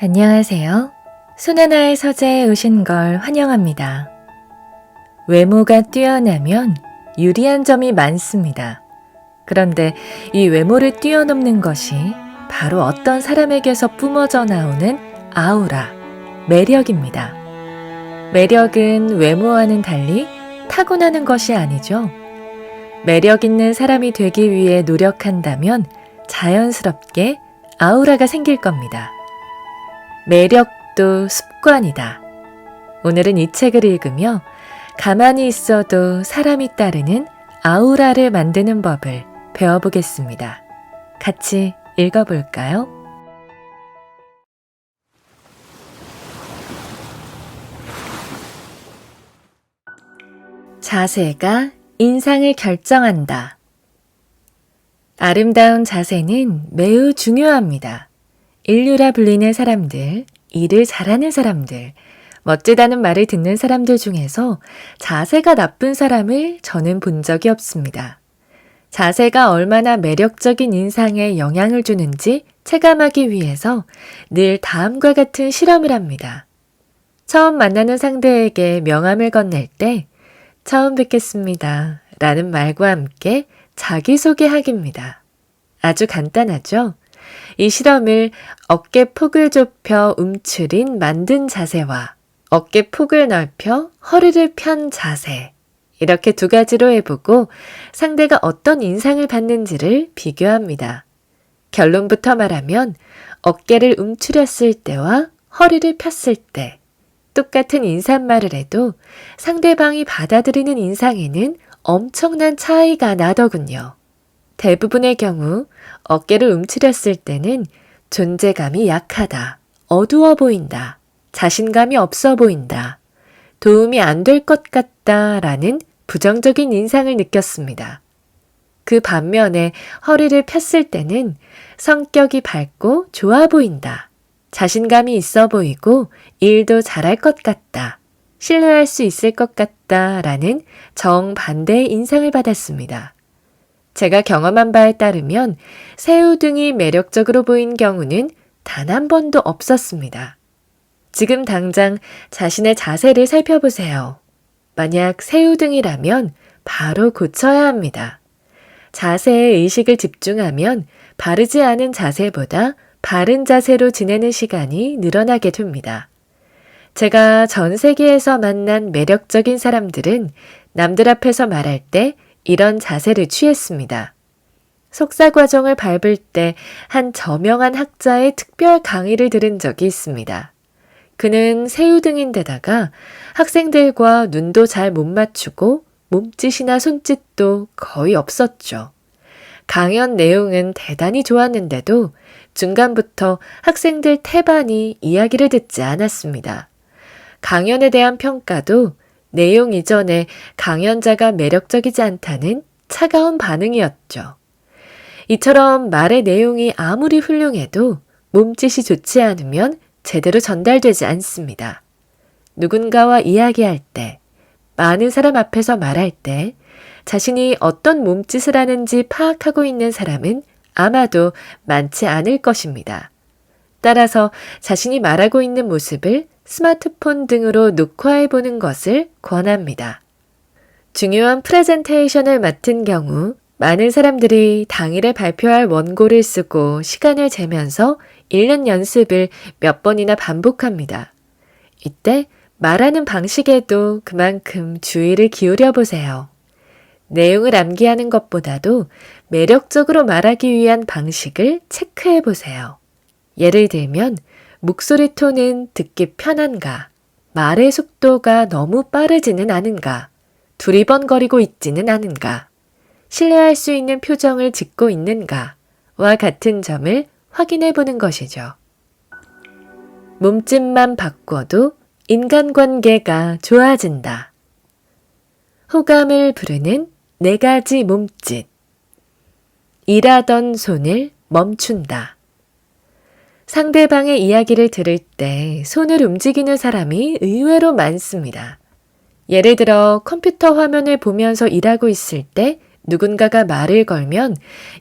안녕하세요. 손하나의 서재에 오신 걸 환영합니다. 외모가 뛰어나면 유리한 점이 많습니다. 그런데 이 외모를 뛰어넘는 것이 바로 어떤 사람에게서 뿜어져 나오는 아우라, 매력입니다. 매력은 외모와는 달리 타고나는 것이 아니죠. 매력 있는 사람이 되기 위해 노력한다면 자연스럽게 아우라가 생길 겁니다. 매력도 습관이다. 오늘은 이 책을 읽으며 가만히 있어도 사람이 따르는 아우라를 만드는 법을 배워보겠습니다. 같이 읽어볼까요? 자세가 인상을 결정한다. 아름다운 자세는 매우 중요합니다. 인류라 불리는 사람들, 일을 잘하는 사람들, 멋지다는 말을 듣는 사람들 중에서 자세가 나쁜 사람을 저는 본 적이 없습니다. 자세가 얼마나 매력적인 인상에 영향을 주는지 체감하기 위해서 늘 다음과 같은 실험을 합니다. 처음 만나는 상대에게 명함을 건넬 때 처음 뵙겠습니다 라는 말과 함께 자기소개하기입니다. 아주 간단하죠? 이 실험을 어깨 폭을 좁혀 움츠린 만든 자세와 어깨 폭을 넓혀 허리를 편 자세, 이렇게 두 가지로 해보고 상대가 어떤 인상을 받는지를 비교합니다. 결론부터 말하면 어깨를 움츠렸을 때와 허리를 폈을 때 똑같은 인사말을 해도 상대방이 받아들이는 인상에는 엄청난 차이가 나더군요. 대부분의 경우 어깨를 움츠렸을 때는 존재감이 약하다, 어두워 보인다, 자신감이 없어 보인다, 도움이 안 될 것 같다 라는 부정적인 인상을 느꼈습니다. 그 반면에 허리를 폈을 때는 성격이 밝고 좋아 보인다, 자신감이 있어 보이고 일도 잘할 것 같다, 신뢰할 수 있을 것 같다 라는 정반대의 인상을 받았습니다. 제가 경험한 바에 따르면 새우등이 매력적으로 보인 경우는 단 한 번도 없었습니다. 지금 당장 자신의 자세를 살펴보세요. 만약 새우등이라면 바로 고쳐야 합니다. 자세에 의식을 집중하면 바르지 않은 자세보다 바른 자세로 지내는 시간이 늘어나게 됩니다. 제가 전 세계에서 만난 매력적인 사람들은 남들 앞에서 말할 때 이런 자세를 취했습니다. 석사 과정을 밟을 때 한 저명한 학자의 특별 강의를 들은 적이 있습니다. 그는 새우등인데다가 학생들과 눈도 잘 못 맞추고 몸짓이나 손짓도 거의 없었죠. 강연 내용은 대단히 좋았는데도 중간부터 학생들 태반이 이야기를 듣지 않았습니다. 강연에 대한 평가도 내용 이전에 강연자가 매력적이지 않다는 차가운 반응이었죠. 이처럼 말의 내용이 아무리 훌륭해도 몸짓이 좋지 않으면 제대로 전달되지 않습니다. 누군가와 이야기할 때, 많은 사람 앞에서 말할 때 자신이 어떤 몸짓을 하는지 파악하고 있는 사람은 아마도 많지 않을 것입니다. 따라서 자신이 말하고 있는 모습을 스마트폰 등으로 녹화해 보는 것을 권합니다. 중요한 프레젠테이션을 맡은 경우 많은 사람들이 당일에 발표할 원고를 쓰고 시간을 재면서 읽는 연습을 몇 번이나 반복합니다. 이때 말하는 방식에도 그만큼 주의를 기울여 보세요. 내용을 암기하는 것보다도 매력적으로 말하기 위한 방식을 체크해 보세요. 예를 들면 목소리 톤은 듣기 편한가, 말의 속도가 너무 빠르지는 않은가, 두리번거리고 있지는 않은가, 신뢰할 수 있는 표정을 짓고 있는가와 같은 점을 확인해 보는 것이죠. 몸짓만 바꿔도 인간관계가 좋아진다. 호감을 부르는 4가지 몸짓. 일하던 손을 멈춘다. 상대방의 이야기를 들을 때 손을 움직이는 사람이 의외로 많습니다. 예를 들어 컴퓨터 화면을 보면서 일하고 있을 때 누군가가 말을 걸면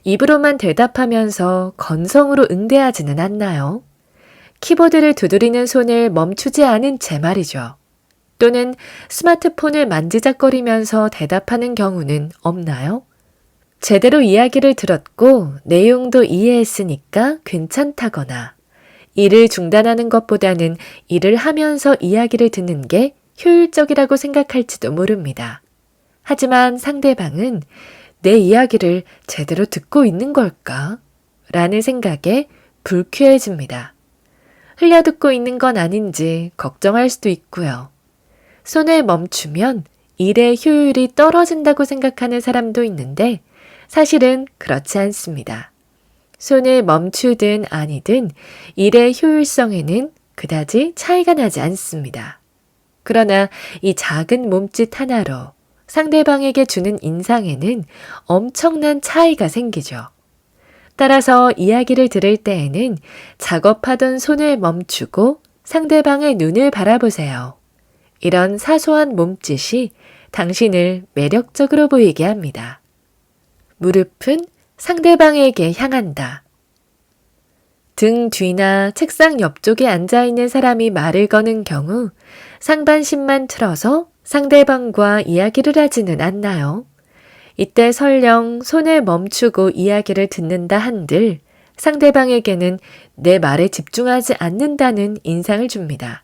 입으로만 대답하면서 건성으로 응대하지는 않나요? 키보드를 두드리는 손을 멈추지 않은 제 말이죠. 또는 스마트폰을 만지작거리면서 대답하는 경우는 없나요? 제대로 이야기를 들었고 내용도 이해했으니까 괜찮다거나 일을 중단하는 것보다는 일을 하면서 이야기를 듣는 게 효율적이라고 생각할지도 모릅니다. 하지만 상대방은 내 이야기를 제대로 듣고 있는 걸까? 라는 생각에 불쾌해집니다. 흘려듣고 있는 건 아닌지 걱정할 수도 있고요. 손을 멈추면 일의 효율이 떨어진다고 생각하는 사람도 있는데 사실은 그렇지 않습니다. 손을 멈추든 아니든 일의 효율성에는 그다지 차이가 나지 않습니다. 그러나 이 작은 몸짓 하나로 상대방에게 주는 인상에는 엄청난 차이가 생기죠. 따라서 이야기를 들을 때에는 작업하던 손을 멈추고 상대방의 눈을 바라보세요. 이런 사소한 몸짓이 당신을 매력적으로 보이게 합니다. 무릎은 상대방에게 향한다. 등 뒤나 책상 옆쪽에 앉아있는 사람이 말을 거는 경우 상반신만 틀어서 상대방과 이야기를 하지는 않나요? 이때 설령 손을 멈추고 이야기를 듣는다 한들 상대방에게는 내 말에 집중하지 않는다는 인상을 줍니다.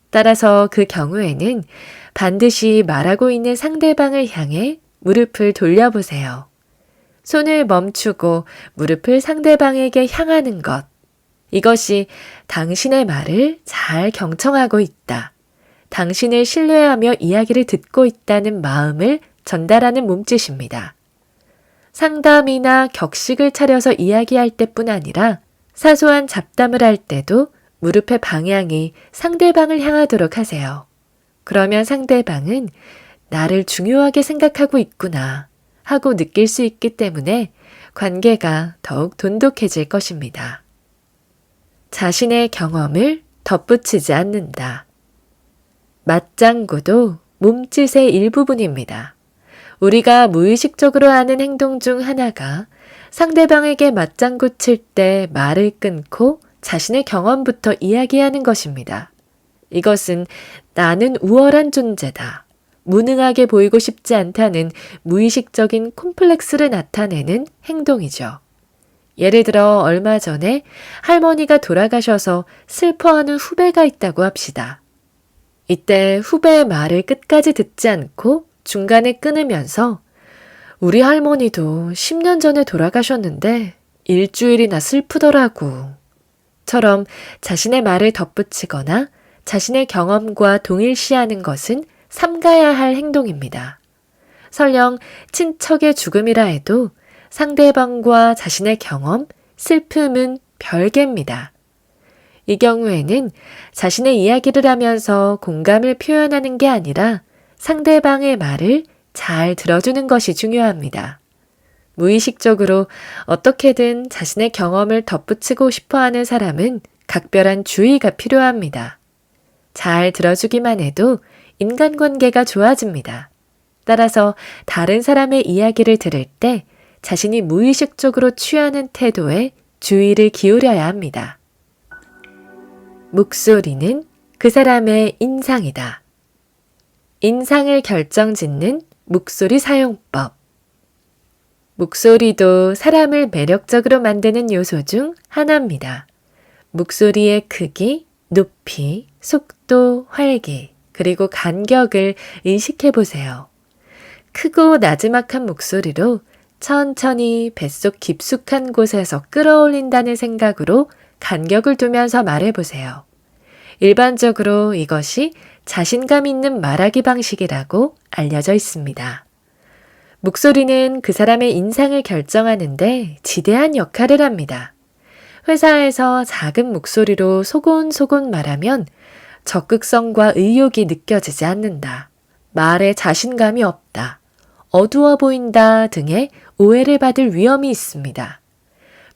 따라서 그 경우에는 반드시 말하고 있는 상대방을 향해 무릎을 돌려보세요. 손을 멈추고 무릎을 상대방에게 향하는 것. 이것이 당신의 말을 잘 경청하고 있다. 당신을 신뢰하며 이야기를 듣고 있다는 마음을 전달하는 몸짓입니다. 상담이나 격식을 차려서 이야기할 때뿐 아니라 사소한 잡담을 할 때도 무릎의 방향이 상대방을 향하도록 하세요. 그러면 상대방은 나를 중요하게 생각하고 있구나 하고 느낄 수 있기 때문에 관계가 더욱 돈독해질 것입니다. 자신의 경험을 덧붙이지 않는다. 맞장구도 몸짓의 일부분입니다. 우리가 무의식적으로 하는 행동 중 하나가 상대방에게 맞장구 칠 때 말을 끊고 자신의 경험부터 이야기하는 것입니다. 이것은 나는 우월한 존재다. 무능하게 보이고 싶지 않다는 무의식적인 콤플렉스를 나타내는 행동이죠. 예를 들어 얼마 전에 할머니가 돌아가셔서 슬퍼하는 후배가 있다고 합시다. 이때 후배의 말을 끝까지 듣지 않고 중간에 끊으면서 우리 할머니도 10년 전에 돌아가셨는데 일주일이나 슬프더라고. 처럼 자신의 말을 덧붙이거나 자신의 경험과 동일시하는 것은 삼가야 할 행동입니다. 설령 친척의 죽음이라 해도 상대방과 자신의 경험, 슬픔은 별개입니다. 이 경우에는 자신의 이야기를 하면서 공감을 표현하는 게 아니라 상대방의 말을 잘 들어주는 것이 중요합니다. 무의식적으로 어떻게든 자신의 경험을 덧붙이고 싶어하는 사람은 각별한 주의가 필요합니다. 잘 들어주기만 해도 인간관계가 좋아집니다. 따라서 다른 사람의 이야기를 들을 때 자신이 무의식적으로 취하는 태도에 주의를 기울여야 합니다. 목소리는 그 사람의 인상이다. 인상을 결정짓는 목소리 사용법. 목소리도 사람을 매력적으로 만드는 요소 중 하나입니다. 목소리의 크기, 높이, 속도, 활기, 그리고 간격을 의식해 보세요. 크고 나지막한 목소리로 천천히 뱃속 깊숙한 곳에서 끌어올린다는 생각으로 간격을 두면서 말해보세요. 일반적으로 이것이 자신감 있는 말하기 방식이라고 알려져 있습니다. 목소리는 그 사람의 인상을 결정하는데 지대한 역할을 합니다. 회사에서 작은 목소리로 소곤소곤 말하면 적극성과 의욕이 느껴지지 않는다. 말에 자신감이 없다. 어두워 보인다 등의 오해를 받을 위험이 있습니다.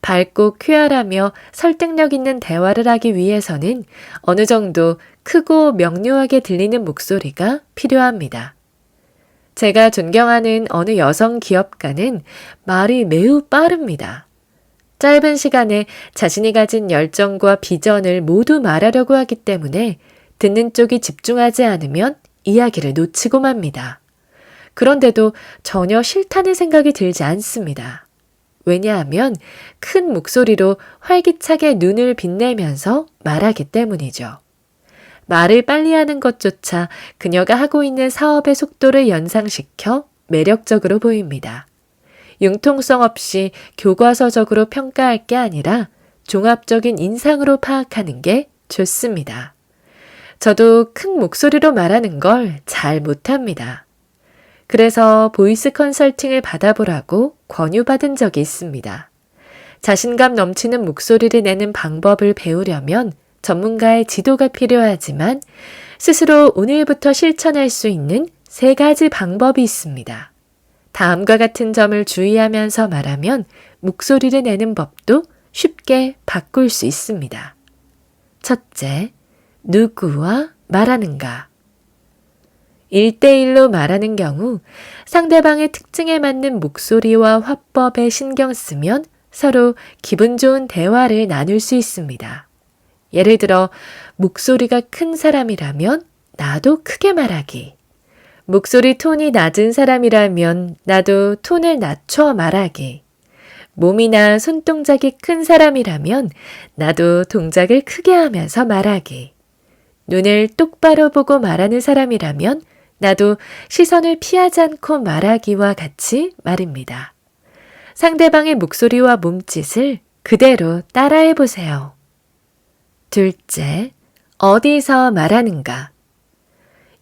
밝고 쾌활하며 설득력 있는 대화를 하기 위해서는 어느 정도 크고 명료하게 들리는 목소리가 필요합니다. 제가 존경하는 어느 여성 기업가는 말이 매우 빠릅니다. 짧은 시간에 자신이 가진 열정과 비전을 모두 말하려고 하기 때문에 듣는 쪽이 집중하지 않으면 이야기를 놓치고 맙니다. 그런데도 전혀 싫다는 생각이 들지 않습니다. 왜냐하면 큰 목소리로 활기차게 눈을 빛내면서 말하기 때문이죠. 말을 빨리 하는 것조차 그녀가 하고 있는 사업의 속도를 연상시켜 매력적으로 보입니다. 융통성 없이 교과서적으로 평가할 게 아니라 종합적인 인상으로 파악하는 게 좋습니다. 저도 큰 목소리로 말하는 걸 잘 못합니다. 그래서 보이스 컨설팅을 받아보라고 권유받은 적이 있습니다. 자신감 넘치는 목소리를 내는 방법을 배우려면 전문가의 지도가 필요하지만 스스로 오늘부터 실천할 수 있는 3가지 방법이 있습니다. 다음과 같은 점을 주의하면서 말하면 목소리를 내는 법도 쉽게 바꿀 수 있습니다. 첫째, 누구와 말하는가? 1대1로 말하는 경우 상대방의 특징에 맞는 목소리와 화법에 신경 쓰면 서로 기분 좋은 대화를 나눌 수 있습니다. 예를 들어 목소리가 큰 사람이라면 나도 크게 말하기. 목소리 톤이 낮은 사람이라면 나도 톤을 낮춰 말하기. 몸이나 손동작이 큰 사람이라면 나도 동작을 크게 하면서 말하기. 눈을 똑바로 보고 말하는 사람이라면 나도 시선을 피하지 않고 말하기와 같이 말입니다. 상대방의 목소리와 몸짓을 그대로 따라해 보세요. 둘째, 어디서 말하는가?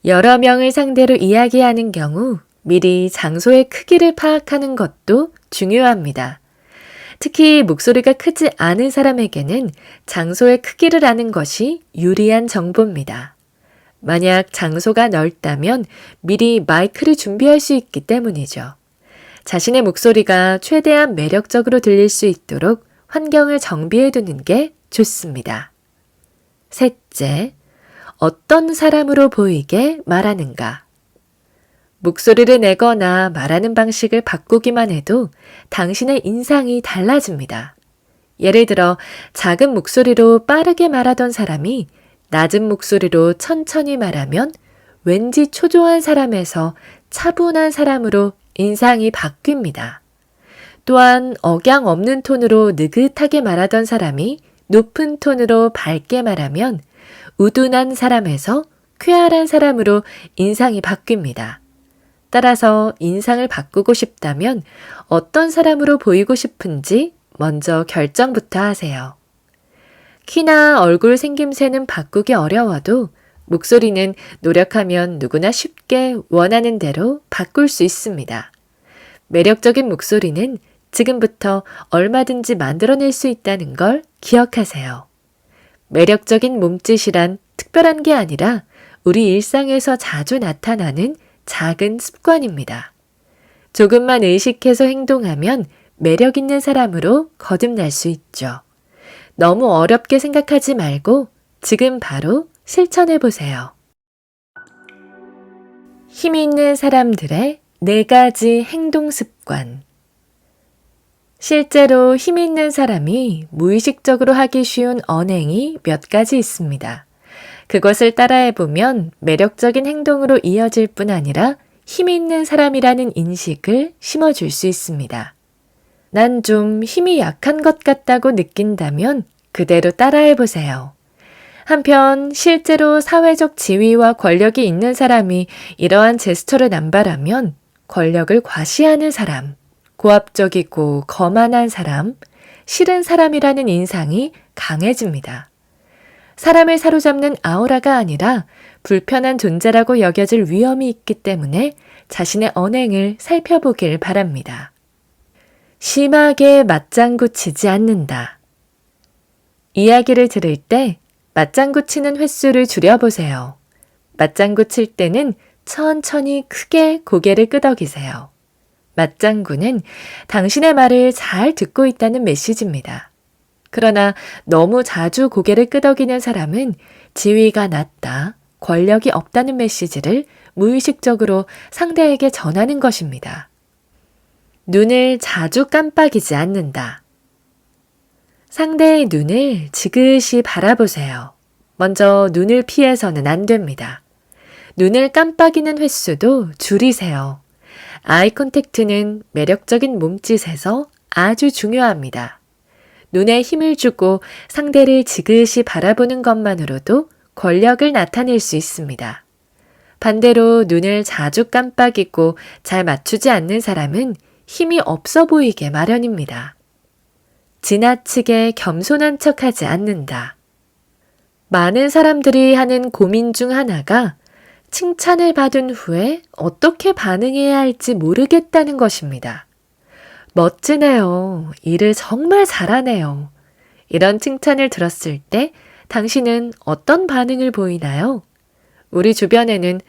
여러 명을 상대로 이야기하는 경우 미리 장소의 크기를 파악하는 것도 중요합니다. 특히 목소리가 크지 않은 사람에게는 장소의 크기를 아는 것이 유리한 정보입니다. 만약 장소가 넓다면 미리 마이크를 준비할 수 있기 때문이죠. 자신의 목소리가 최대한 매력적으로 들릴 수 있도록 환경을 정비해 두는 게 좋습니다. 셋째, 어떤 사람으로 보이게 말하는가? 목소리를 내거나 말하는 방식을 바꾸기만 해도 당신의 인상이 달라집니다. 예를 들어 작은 목소리로 빠르게 말하던 사람이 낮은 목소리로 천천히 말하면 왠지 초조한 사람에서 차분한 사람으로 인상이 바뀝니다. 또한 억양 없는 톤으로 느긋하게 말하던 사람이 높은 톤으로 밝게 말하면 우둔한 사람에서 쾌활한 사람으로 인상이 바뀝니다. 따라서 인상을 바꾸고 싶다면 어떤 사람으로 보이고 싶은지 먼저 결정부터 하세요. 키나 얼굴 생김새는 바꾸기 어려워도 목소리는 노력하면 누구나 쉽게 원하는 대로 바꿀 수 있습니다. 매력적인 목소리는 지금부터 얼마든지 만들어낼 수 있다는 걸 기억하세요. 매력적인 몸짓이란 특별한 게 아니라 우리 일상에서 자주 나타나는 작은 습관입니다. 조금만 의식해서 행동하면 매력 있는 사람으로 거듭날 수 있죠. 너무 어렵게 생각하지 말고 지금 바로 실천해 보세요. 힘이 있는 사람들의 4가지 행동 습관. 실제로 힘이 있는 사람이 무의식적으로 하기 쉬운 언행이 몇 가지 있습니다. 그것을 따라해보면 매력적인 행동으로 이어질 뿐 아니라 힘이 있는 사람이라는 인식을 심어줄 수 있습니다. 난 좀 힘이 약한 것 같다고 느낀다면 그대로 따라해보세요. 한편 실제로 사회적 지위와 권력이 있는 사람이 이러한 제스처를 남발하면 권력을 과시하는 사람, 고압적이고 거만한 사람, 싫은 사람이라는 인상이 강해집니다. 사람을 사로잡는 아우라가 아니라 불편한 존재라고 여겨질 위험이 있기 때문에 자신의 언행을 살펴보길 바랍니다. 심하게 맞장구 치지 않는다. 이야기를 들을 때 맞장구 치는 횟수를 줄여보세요. 맞장구 칠 때는 천천히 크게 고개를 끄덕이세요. 맞장구는 당신의 말을 잘 듣고 있다는 메시지입니다. 그러나 너무 자주 고개를 끄덕이는 사람은 지위가 낮다, 권력이 없다는 메시지를 무의식적으로 상대에게 전하는 것입니다. 눈을 자주 깜빡이지 않는다. 상대의 눈을 지그시 바라보세요. 먼저 눈을 피해서는 안 됩니다. 눈을 깜빡이는 횟수도 줄이세요. 아이 컨택트는 매력적인 몸짓에서 아주 중요합니다. 눈에 힘을 주고 상대를 지그시 바라보는 것만으로도 권력을 나타낼 수 있습니다. 반대로 눈을 자주 깜빡이고 잘 맞추지 않는 사람은 힘이 없어 보이게 마련입니다. 지나치게 겸손한 척하지 않는다. 많은 사람들이 하는 고민 중 하나가 칭찬을 받은 후에 어떻게 반응해야 할지 모르겠다는 것입니다. 멋지네요. 일을 정말 잘하네요. 이런 칭찬을 들었을 때 당신은 어떤 반응을 보이나요? 우리 주변에는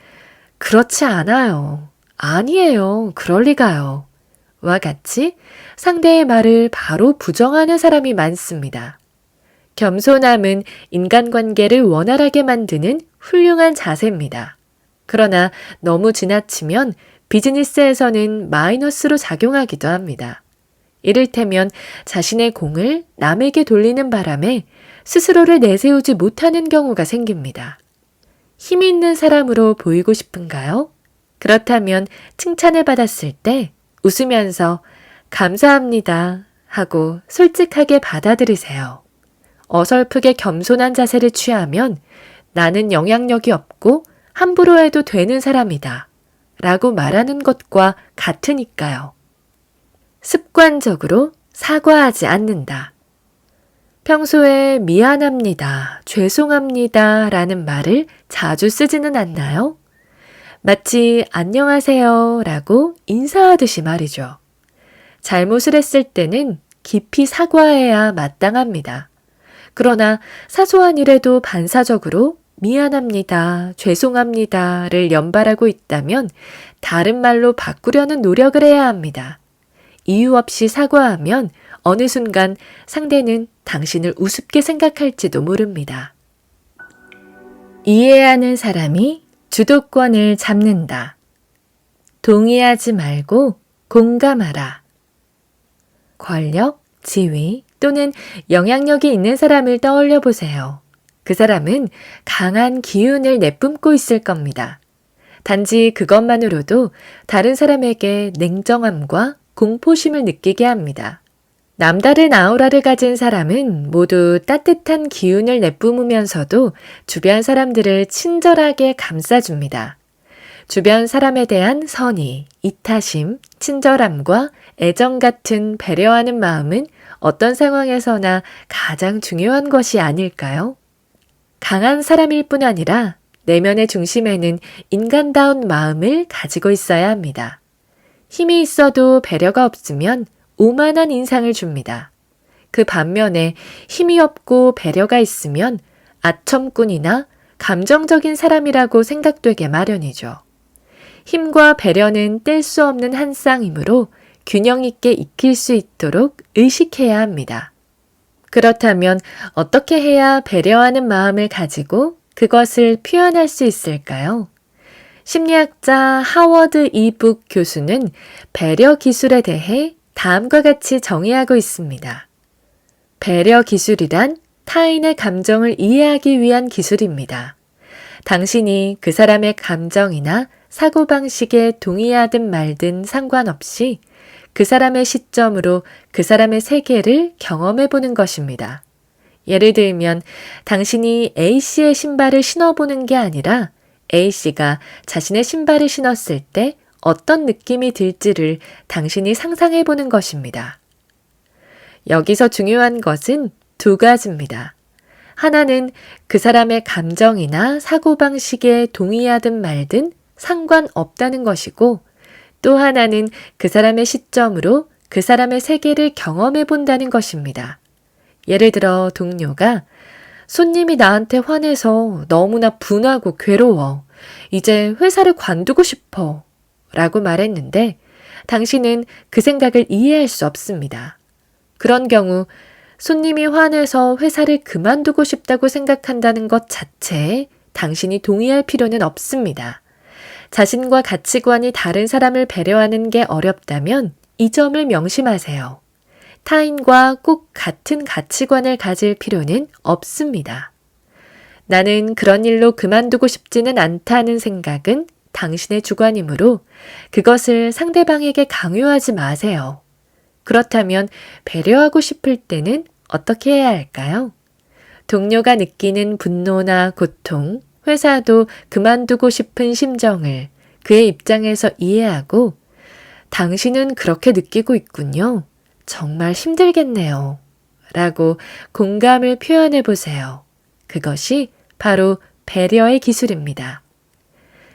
그렇지 않아요. 아니에요. 그럴 리가요. 와 같이 상대의 말을 바로 부정하는 사람이 많습니다. 겸손함은 인간관계를 원활하게 만드는 훌륭한 자세입니다. 그러나 너무 지나치면 비즈니스에서는 마이너스로 작용하기도 합니다. 이를테면 자신의 공을 남에게 돌리는 바람에 스스로를 내세우지 못하는 경우가 생깁니다. 힘 있는 사람으로 보이고 싶은가요? 그렇다면 칭찬을 받았을 때 웃으면서 감사합니다 하고 솔직하게 받아들이세요. 어설프게 겸손한 자세를 취하면 나는 영향력이 없고 함부로 해도 되는 사람이다 라고 말하는 것과 같으니까요. 습관적으로 사과하지 않는다. 평소에 미안합니다, 죄송합니다 라는 말을 자주 쓰지는 않나요? 마치 안녕하세요 라고 인사하듯이 말이죠. 잘못을 했을 때는 깊이 사과해야 마땅합니다. 그러나 사소한 일에도 반사적으로 미안합니다, 죄송합니다를 연발하고 있다면 다른 말로 바꾸려는 노력을 해야 합니다. 이유 없이 사과하면 어느 순간 상대는 당신을 우습게 생각할지도 모릅니다. 이해하는 사람이 주도권을 잡는다. 동의하지 말고 공감하라. 권력, 지위 또는 영향력이 있는 사람을 떠올려 보세요. 그 사람은 강한 기운을 내뿜고 있을 겁니다. 단지 그것만으로도 다른 사람에게 냉정함과 공포심을 느끼게 합니다. 남다른 아우라를 가진 사람은 모두 따뜻한 기운을 내뿜으면서도 주변 사람들을 친절하게 감싸줍니다. 주변 사람에 대한 선의, 이타심, 친절함과 애정 같은 배려하는 마음은 어떤 상황에서나 가장 중요한 것이 아닐까요? 강한 사람일 뿐 아니라 내면의 중심에는 인간다운 마음을 가지고 있어야 합니다. 힘이 있어도 배려가 없으면 오만한 인상을 줍니다. 그 반면에 힘이 없고 배려가 있으면 아첨꾼이나 감정적인 사람이라고 생각되게 마련이죠. 힘과 배려는 뗄 수 없는 한 쌍이므로 균형 있게 익힐 수 있도록 의식해야 합니다. 그렇다면 어떻게 해야 배려하는 마음을 가지고 그것을 표현할 수 있을까요? 심리학자 하워드 이북 교수는 배려 기술에 대해 다음과 같이 정의하고 있습니다. 배려 기술이란 타인의 감정을 이해하기 위한 기술입니다. 당신이 그 사람의 감정이나 사고방식에 동의하든 말든 상관없이 그 사람의 시점으로 그 사람의 세계를 경험해 보는 것입니다. 예를 들면 당신이 A씨의 신발을 신어보는 게 아니라 A씨가 자신의 신발을 신었을 때 어떤 느낌이 들지를 당신이 상상해 보는 것입니다. 여기서 중요한 것은 두 가지입니다. 하나는 그 사람의 감정이나 사고방식에 동의하든 말든 상관없다는 것이고, 또 하나는 그 사람의 시점으로 그 사람의 세계를 경험해 본다는 것입니다. 예를 들어 동료가 손님이 나한테 화내서 너무나 분하고 괴로워. 이제 회사를 관두고 싶어. 라고 말했는데 당신은 그 생각을 이해할 수 없습니다. 그런 경우 손님이 화내서 회사를 그만두고 싶다고 생각한다는 것 자체에 당신이 동의할 필요는 없습니다. 자신과 가치관이 다른 사람을 배려하는 게 어렵다면 이 점을 명심하세요. 타인과 꼭 같은 가치관을 가질 필요는 없습니다. 나는 그런 일로 그만두고 싶지는 않다는 생각은 당신의 주관이므로 그것을 상대방에게 강요하지 마세요. 그렇다면 배려하고 싶을 때는 어떻게 해야 할까요? 동료가 느끼는 분노나 고통, 회사도 그만두고 싶은 심정을 그의 입장에서 이해하고 당신은 그렇게 느끼고 있군요. 정말 힘들겠네요. 라고 공감을 표현해 보세요. 그것이 바로 배려의 기술입니다.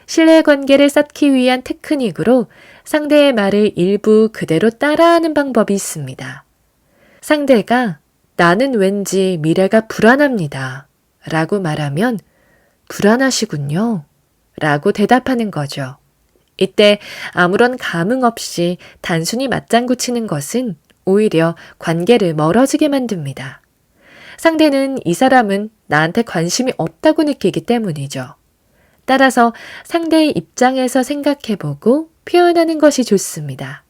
신뢰관계를 쌓기 위한 테크닉으로 상대의 말을 일부 그대로 따라하는 방법이 있습니다. 상대가 나는 왠지 미래가 불안합니다. 라고 말하면 불안하시군요. 라고 대답하는 거죠. 이때 아무런 감흥 없이 단순히 맞장구 치는 것은 오히려 관계를 멀어지게 만듭니다. 상대는 이 사람은 나한테 관심이 없다고 느끼기 때문이죠. 따라서 상대의 입장에서 생각해보고 표현하는 것이 좋습니다.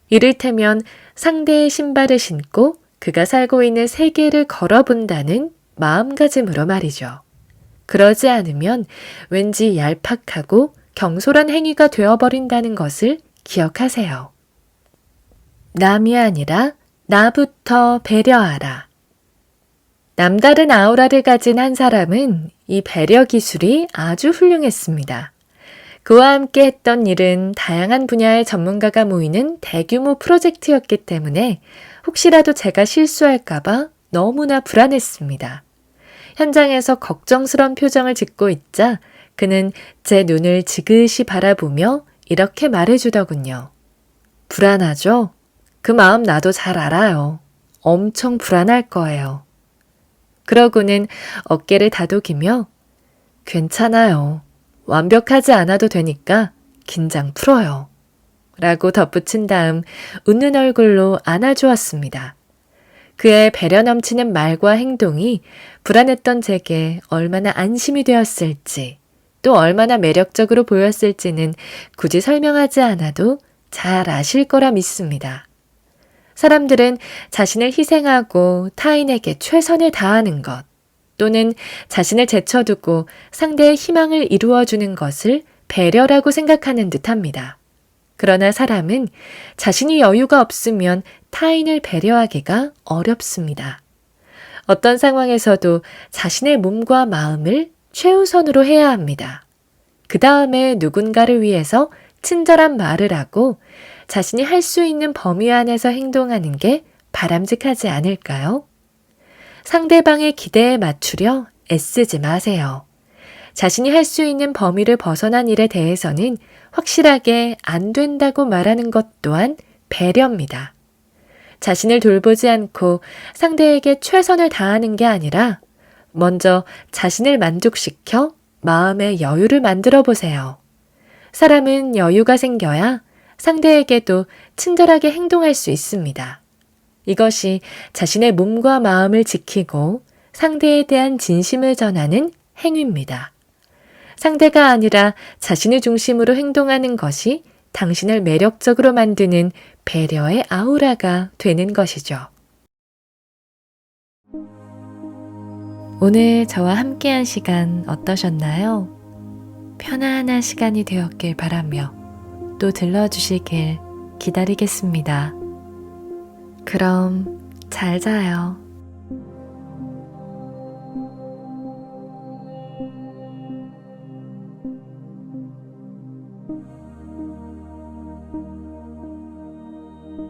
이를테면 상대의 신발을 신고 그가 살고 있는 세계를 걸어본다는 마음가짐으로 말이죠. 그러지 않으면 왠지 얄팍하고 경솔한 행위가 되어버린다는 것을 기억하세요. 남이 아니라 나부터 배려하라. 남다른 아우라를 가진 한 사람은 이 배려 기술이 아주 훌륭했습니다. 그와 함께 했던 일은 다양한 분야의 전문가가 모이는 대규모 프로젝트였기 때문에 혹시라도 제가 실수할까봐 너무나 불안했습니다. 현장에서 걱정스런 표정을 짓고 있자 그는 제 눈을 지그시 바라보며 이렇게 말해주더군요. 불안하죠? 그 마음 나도 잘 알아요. 엄청 불안할 거예요. 그러고는 어깨를 다독이며 괜찮아요. 완벽하지 않아도 되니까 긴장 풀어요. 라고 덧붙인 다음 웃는 얼굴로 안아주었습니다. 그의 배려 넘치는 말과 행동이 불안했던 제게 얼마나 안심이 되었을지 또 얼마나 매력적으로 보였을지는 굳이 설명하지 않아도 잘 아실 거라 믿습니다. 사람들은 자신을 희생하고 타인에게 최선을 다하는 것 또는 자신을 제쳐두고 상대의 희망을 이루어주는 것을 배려라고 생각하는 듯합니다. 그러나 사람은 자신이 여유가 없으면 타인을 배려하기가 어렵습니다. 어떤 상황에서도 자신의 몸과 마음을 최우선으로 해야 합니다. 그 다음에 누군가를 위해서 친절한 말을 하고 자신이 할 수 있는 범위 안에서 행동하는 게 바람직하지 않을까요? 상대방의 기대에 맞추려 애쓰지 마세요. 자신이 할 수 있는 범위를 벗어난 일에 대해서는 확실하게 안 된다고 말하는 것 또한 배려입니다. 자신을 돌보지 않고 상대에게 최선을 다하는 게 아니라 먼저 자신을 만족시켜 마음의 여유를 만들어 보세요. 사람은 여유가 생겨야 상대에게도 친절하게 행동할 수 있습니다. 이것이 자신의 몸과 마음을 지키고 상대에 대한 진심을 전하는 행위입니다. 상대가 아니라 자신을 중심으로 행동하는 것이 당신을 매력적으로 만드는 배려의 아우라가 되는 것이죠. 오늘 저와 함께한 시간 어떠셨나요? 편안한 시간이 되었길 바라며 또 들러주시길 기다리겠습니다. 그럼 잘 자요.